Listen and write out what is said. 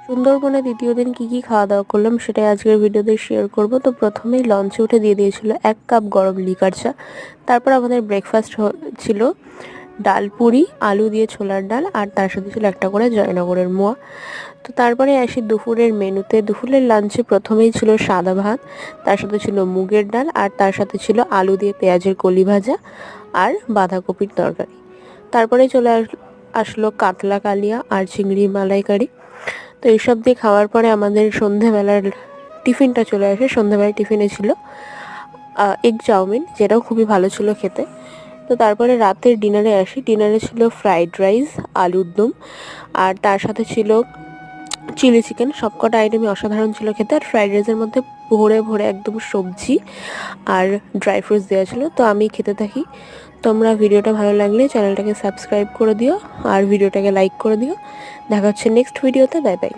সুন্দরবনে দ্বিতীয় দিন কি খাওয়া দাওয়া করলাম সেটাই আজকের ভিডিওতে শেয়ার করব। তো প্রথমেই লঞ্চে উঠে দিয়ে দিয়েছিল 1 কাপ গরম লিকার চা। তারপর আমাদের ব্রেকফাস্ট ছিল ডাল পুরি, আলু দিয়ে ছোলার ডাল, আর তার সাথে ছিল একটা করে জয়নগরের মোয়া। তো তারপরে আসি দুপুরের মেনুতে। দুপুরের লাঞ্চে প্রথমেই ছিল সাদা ভাত, তার সাথে ছিল মুগের ডাল, আর তার সাথে ছিল আলু দিয়ে পেঁয়াজের কলি ভাজা আর বাঁধাকপির তরকারি। তারপরে চলে আসলো কাতলা কালিয়া আর চিংড়ি মালাইকারি। তো এইসব দিয়ে খাওয়ার পরে আমাদের সন্ধেবেলার টিফিনটা চলে আসে। সন্ধেবেলার টিফিনে ছিল এগ চাউমিন, যেটাও খুবই ভালো ছিল খেতে। তো তারপরে রাতের ডিনারে আসি। ডিনারে ছিল ফ্রাইড রাইস, আলুর দম, আর তার সাথে ছিল চিলি চিকেন। সবকটা আইটেমই অসাধারণ ছিল খেতে। আর ফ্রাইড রাইসের মধ্যে ভরে ভরে একদম সবজি আর ড্রাই ফ্রুটস দেওয়া ছিল। তো আমি খেতে থাকি। তোমরা ভিডিওটা ভালো লাগলে চ্যানেলটাকে সাবস্ক্রাইব করে দিও আর ভিডিওটাকে লাইক করে দিও। দেখা হচ্ছে নেক্সট ভিডিওতে। Bye bye.